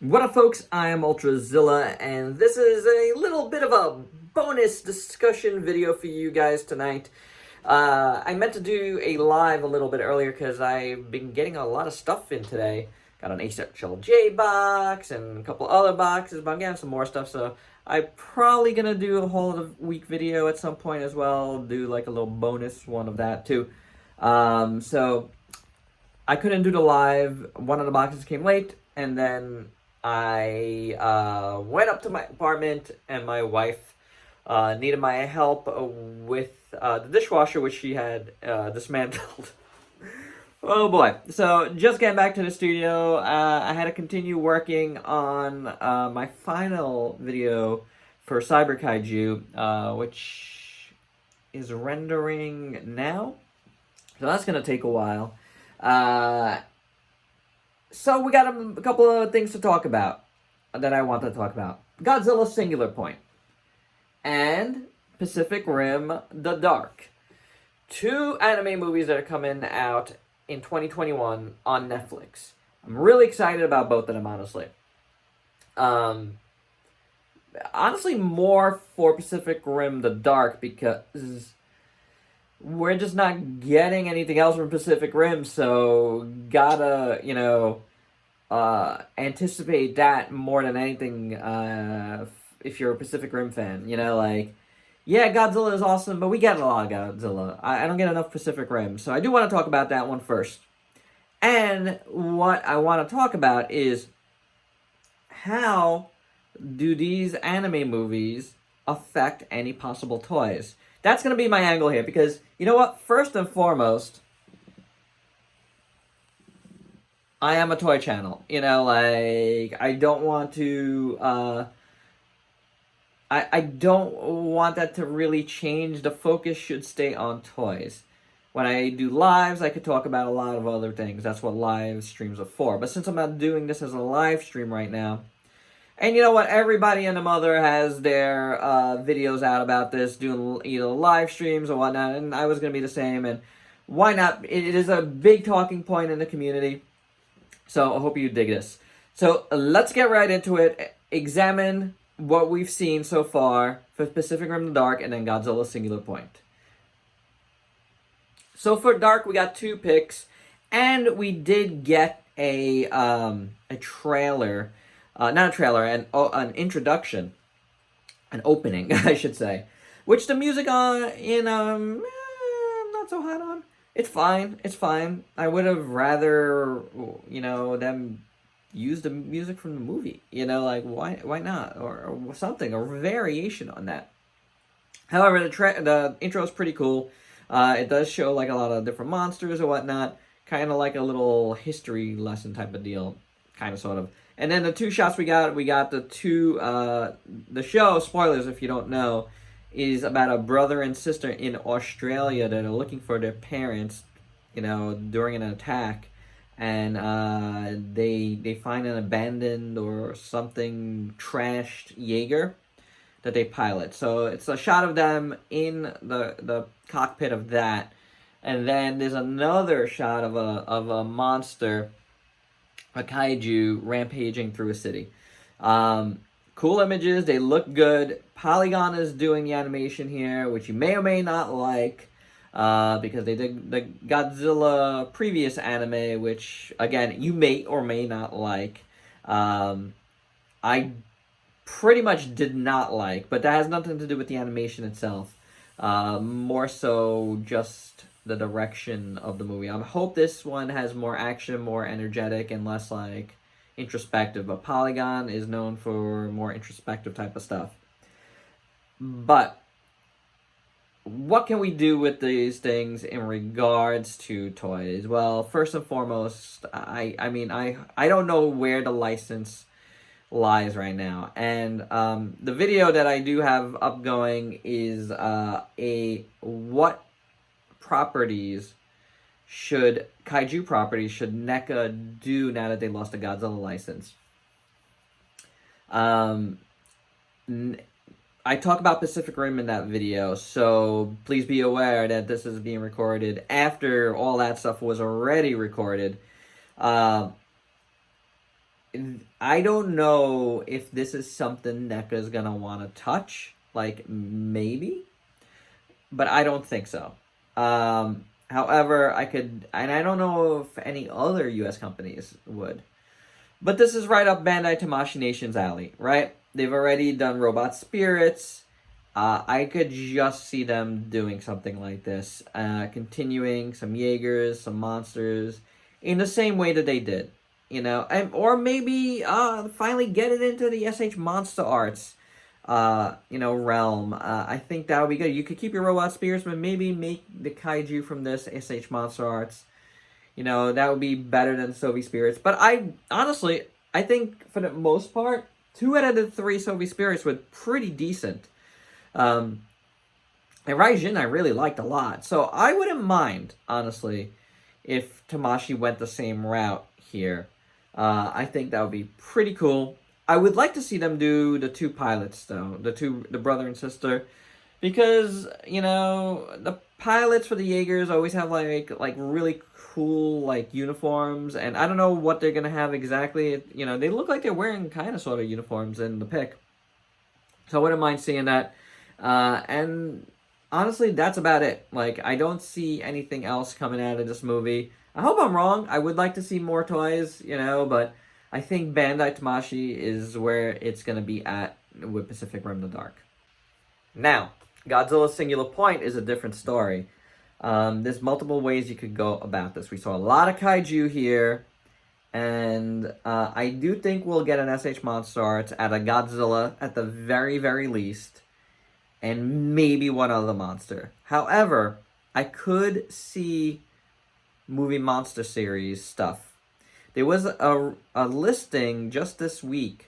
What up, folks? I am Ultrazilla, and this is a little bit of a bonus discussion video for you guys tonight. I meant to do a live a little bit earlier because I've been getting a lot of stuff in today. Got an HLJ box and a couple other boxes, but I'm getting some more stuff, so I'm probably going to do a whole of the week video at some point as well. Do like a little bonus one of that too. So I couldn't do the live. One of the boxes came late, and then I went up to my apartment, and my wife needed my help with the dishwasher, which she had dismantled. Oh boy. So just getting back to the studio, I had to continue working on my final video for Cyber Kaiju, which is rendering now. So that's going to take a while. So we got a couple of things to talk about that I want to talk about. Godzilla Singular Point and Pacific Rim The Dark. Two anime movies that are coming out in 2021 on Netflix. I'm really excited about both of them, honestly. Honestly, more for Pacific Rim The Dark because we're just not getting anything else from Pacific Rim, so gotta, anticipate that more than anything, if you're a Pacific Rim fan. Yeah, Godzilla is awesome, but we get a lot of Godzilla. I don't get enough Pacific Rim, so I do want to talk about that one first. And what I want to talk about is how do these anime movies affect any possible toys? That's going to be my angle here, because, you know what? First and foremost, I am a toy channel. I don't want to, I don't want that to really change. The focus should stay on toys. When I do lives, I could talk about a lot of other things. That's what live streams are for. But since I'm not doing this as a live stream right now, and you know what? Everybody and the mother has their videos out about this, doing either live streams or whatnot, and I was going to be the same, and why not? It is a big talking point in the community, so I hope you dig this. So let's get right into it. Examine what we've seen so far for Pacific Rim The Dark and then Godzilla Singular Point. So for Dark, we got 2 pics, and we did get a trailer. Not a trailer, an introduction, an opening, I should say, which the music not so hot on. It's fine. I would have rather, them use the music from the movie. Why not, or something, or variation on that. However, the intro is pretty cool. It does show like a lot of different monsters or whatnot, kind of like a little history lesson type of deal, kind of sort of. And then the 2 shots we got the show, spoilers if you don't know, is about a brother and sister in Australia that are looking for their parents, during an attack. And they find an abandoned or something trashed Jaeger that they pilot. So it's a shot of them in the cockpit of that. And then there's another shot of a monster, a kaiju rampaging through a city. Cool images, they look good. Polygon is doing the animation here, which you may or may not like, because they did the Godzilla previous anime, which, again, you may or may not like. I pretty much did not like, but that has nothing to do with the animation itself. More so just the direction of the movie. I hope this one has more action, more energetic, and less introspective. But Polygon is known for more introspective type of stuff. But what can we do with these things in regards to toys? Well, first and foremost, I don't know where the license lies right now. And the video that I do have upgoing is what properties kaiju properties should NECA do now that they lost the Godzilla license. I talk about Pacific Rim in that video, so please be aware that this is being recorded after all that stuff was already recorded. I don't know if this is something NECA's gonna want to touch. Like, maybe, but I don't think so. However, and I don't know if any other U.S. companies would. But this is right up Bandai Tamashii Nation's alley, right? They've already done Robot Spirits. I could just see them doing something like this, continuing some Jaegers, some monsters, in the same way that they did, or maybe finally get it into the SH Monster Arts, realm. I think that would be good. You could keep your Robot Spirits, but maybe make the kaiju from this SH Monster Arts. That would be better than Soviet Spirits. But I think for the most part, 2 out of the 3 Soviet Spirits were pretty decent. And Raijin I really liked a lot. So I wouldn't mind, honestly, if Tamashii went the same route here. I think that would be pretty cool. I would like to see them do the 2 pilots, though. The brother and sister. Because, the pilots for the Jaegers always have, like really cool, like, uniforms. And I don't know what they're going to have exactly. They look like they're wearing kind of sort of uniforms in the pic. So I wouldn't mind seeing that. And honestly, that's about it. Like, I don't see anything else coming out of this movie. I hope I'm wrong. I would like to see more toys, but I think Bandai Tamashii is where it's going to be at with Pacific Rim: The Dark. Now, Godzilla Singular Point is a different story. There's multiple ways you could go about this. We saw a lot of kaiju here, and I do think we'll get an SH Monster Arts at a Godzilla at the very, very least, and maybe one other monster. However, I could see movie monster series stuff. There was a listing just this week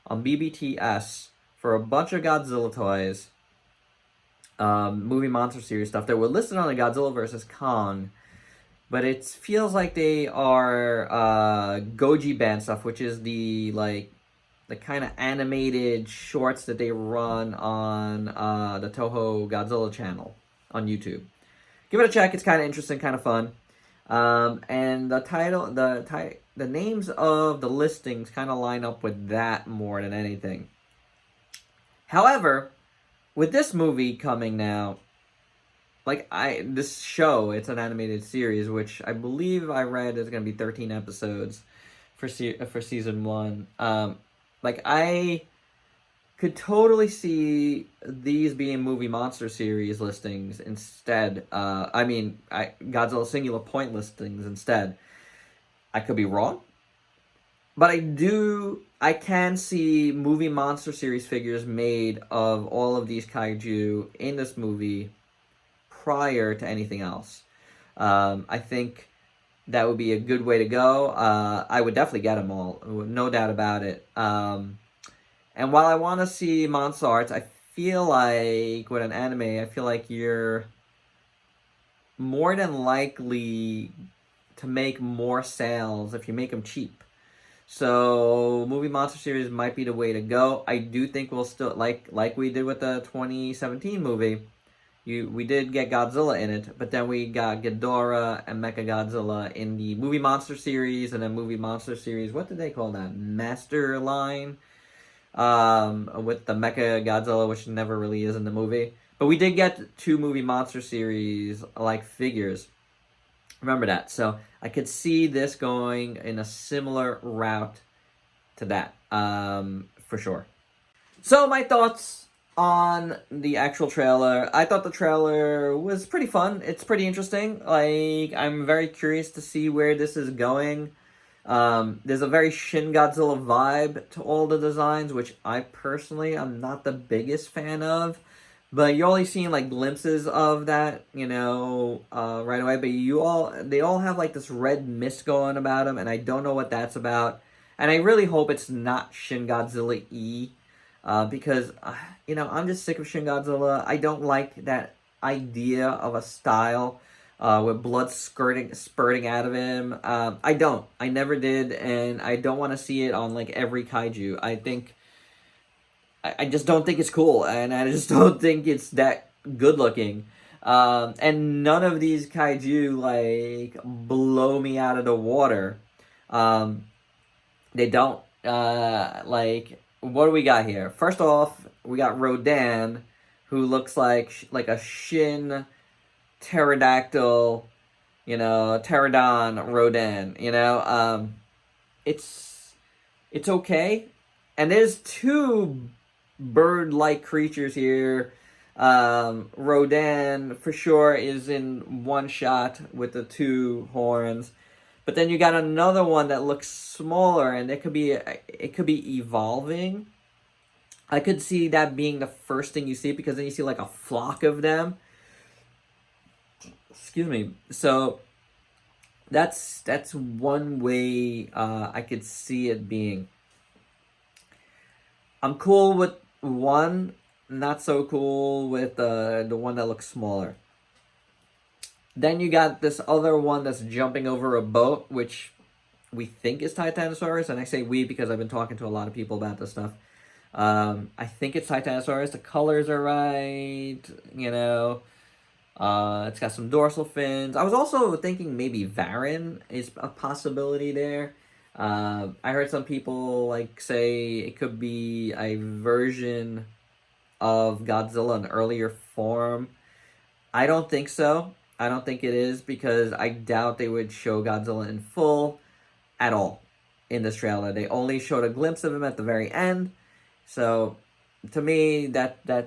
on BBTS for a bunch of Godzilla toys, movie monster series stuff that were listed on the Godzilla vs. Kong, but it feels like they are Goji Band stuff, which is the kind of animated shorts that they run on the Toho Godzilla channel on YouTube. Give it a check. It's kind of interesting, kind of fun. And the names of the listings kind of line up with that more than anything. However, with this movie coming now, this show, it's an animated series, which I believe I read is going to be 13 episodes for season 1. I could totally see these being movie monster series listings instead. Godzilla Singular Point listings instead. I could be wrong, but I can see movie monster series figures made of all of these kaiju in this movie prior to anything else. I think that would be a good way to go. I would definitely get them all, no doubt about it. And while I want to see Monster Arts, I feel like with an anime, I feel like you're more than likely to make more sales if you make them cheap. So movie monster series might be the way to go. I do think we'll still, like we did with the 2017 movie, we did get Godzilla in it, but then we got Ghidorah and Mechagodzilla in the movie monster series, and then movie monster series, what did they call that? Master line? With the Mechagodzilla, which never really is in the movie. But we did get 2 movie monster series figures. Remember that. So I could see this going in a similar route to that, for sure. So my thoughts on the actual trailer. I thought the trailer was pretty fun. It's pretty interesting. I'm very curious to see where this is going. There's a very Shin Godzilla vibe to all the designs, which I personally am not the biggest fan of. But you're only seeing glimpses of that, right away. But they all have this red mist going about them, and I don't know what that's about. And I really hope it's not Shin Godzilla E, because I'm just sick of Shin Godzilla. I don't like that idea of a style with blood spurting out of him. I never did, and I don't want to see it on every kaiju. I just don't think it's cool, and I just don't think it's that good looking. And none of these kaiju blow me out of the water. They don't. Like, what do we got here? First off, we got Rodan, who looks like a Shin pterodactyl, pterodon Rodan. It's okay, and there's two bird-like creatures here. Rodan for sure is in one shot with the two horns. But then you got another one that looks smaller, and it could be evolving. I could see that being the first thing you see, because then you see like a flock of them. Excuse me. So that's one way I could see it being. I'm cool with one, not so cool with the one that looks smaller. Then you got this other one that's jumping over a boat, which we think is Titanosaurus. And I say we because I've been talking to a lot of people about this stuff. I think it's Titanosaurus. The colors are right, It's got some dorsal fins. I was also thinking maybe Varan is a possibility there. I heard some people say it could be a version of Godzilla in earlier form. I don't think so. I don't think it is, because I doubt they would show Godzilla in full at all in this trailer. They only showed a glimpse of him at the very end. So to me, that's nah.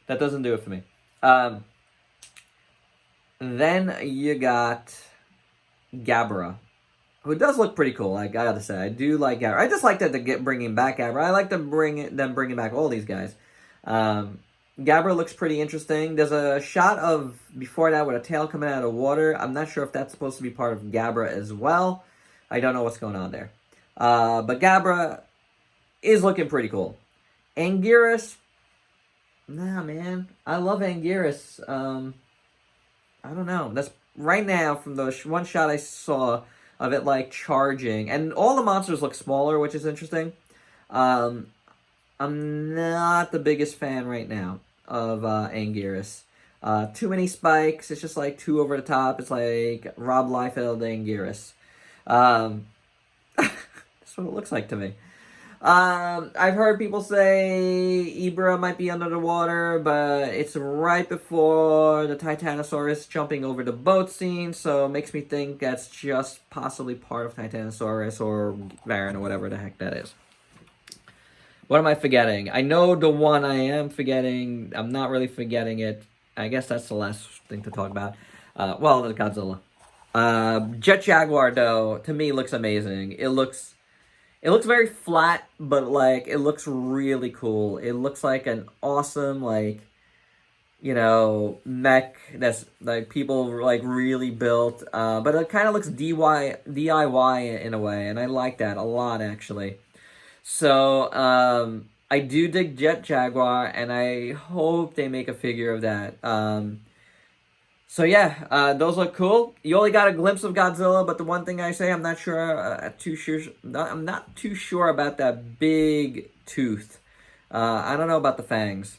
That doesn't do it for me. Then you got Gabra, who does look pretty cool. I gotta say, I do like Gabra. I just like that they're bringing back Gabra. I like them bringing back all these guys. Gabra looks pretty interesting. There's a shot of before that with a tail coming out of water. I'm not sure if that's supposed to be part of Gabra as well. I don't know what's going on there. But Gabra is looking pretty cool. Anguirus, nah, man. I love Anguirus. I don't know. That's right now from the one shot I saw of it charging. And all the monsters look smaller, which is interesting. I'm not the biggest fan right now of Anguirus. Too many spikes. It's just too over the top. It's like Rob Liefeld Anguirus. That's what it looks like to me. I've heard people say Ibra might be under the water, but it's right before the Titanosaurus jumping over the boat scene, so it makes me think that's just possibly part of Titanosaurus or Varan or whatever the heck that is. What am I forgetting? I know the one I am forgetting. I'm not really forgetting it. I guess that's the last thing to talk about. The Godzilla. Jet Jaguar, though, to me looks amazing. It looks very flat, but it looks really cool. It looks like an awesome mech that's people really built. But it kind of looks DIY in a way, and I like that a lot actually. So, I do dig Jet Jaguar, and I hope they make a figure of that. So yeah, those look cool. You only got a glimpse of Godzilla, but the one thing I say, I'm not too sure about that big tooth. I don't know about the fangs.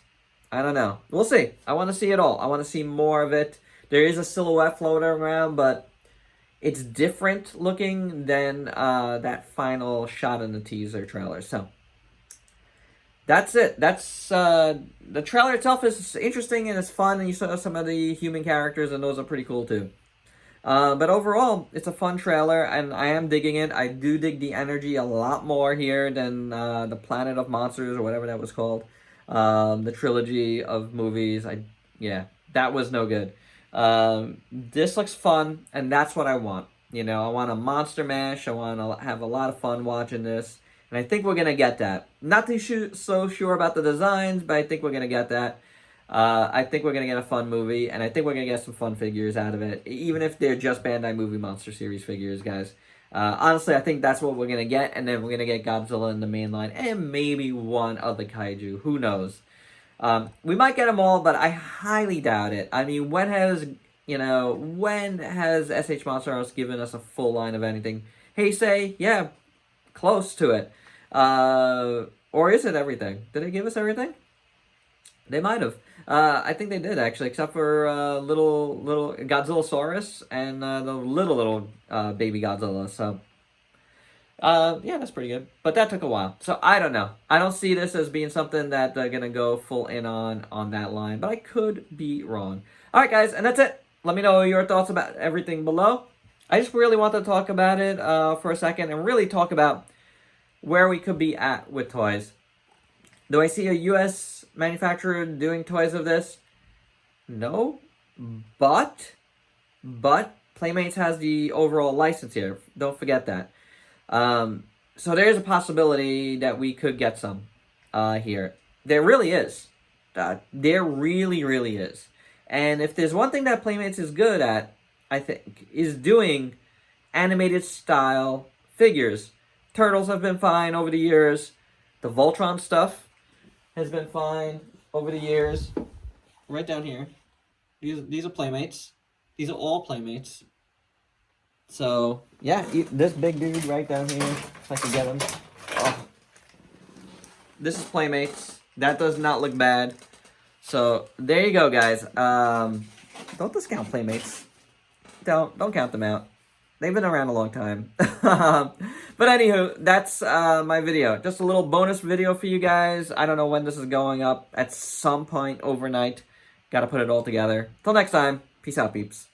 I don't know. We'll see. I want to see it all. I want to see more of it. There is a silhouette floating around, but it's different looking than that final shot in the teaser trailer. So that's it. That's the trailer itself is interesting and it's fun, and you saw some of the human characters, and those are pretty cool too. But overall, it's a fun trailer, and I am digging it. I do dig the energy a lot more here than the Planet of Monsters or whatever that was called. The trilogy of movies. That was no good. This looks fun, and that's what I want. I want a monster mash. I want to have a lot of fun watching this, and I think we're gonna get that. Not so sure about the designs, but I think we're gonna get that. I think we're gonna get a fun movie, and I think we're gonna get some fun figures out of it, even if they're just Bandai Movie Monster Series figures, guys. Honestly, I think that's what we're gonna get, and then we're gonna get Godzilla in the main line, and maybe one other kaiju. Who knows? We might get them all, but I highly doubt it. I mean, when has SH Monster House given us a full line of anything? Heisei, yeah, close to it. Or is it everything? Did they give us everything? They might have. I think they did actually, except for little Godzillasaurus and the little baby Godzilla. So yeah, that's pretty good. But that took a while, so I don't know. I don't see this as being something that they're gonna go full in on that line, but I could be wrong. All right, guys, and that's it. Let me know your thoughts about everything below. I just really want to talk about it for a second and really talk about where we could be at with toys. Do I see a U.S. manufacturer doing toys of this? No, but Playmates has the overall license here. Don't forget that. So there's a possibility that we could get some here. There really is. There really is. And if there's one thing that Playmates is good at, I think, is doing animated style figures. Turtles have been fine over the years. The Voltron stuff has been fine over the years. Right down here. These are Playmates. These are all Playmates. So, yeah, this big dude right down here, if I can get him. Oh. This is Playmates. That does not look bad. So, there you go, guys. Don't discount Playmates. Don't count them out. They've been around a long time. But anywho, that's my video. Just a little bonus video for you guys. I don't know when this is going up. At some point overnight. Gotta put it all together. Till next time. Peace out, peeps.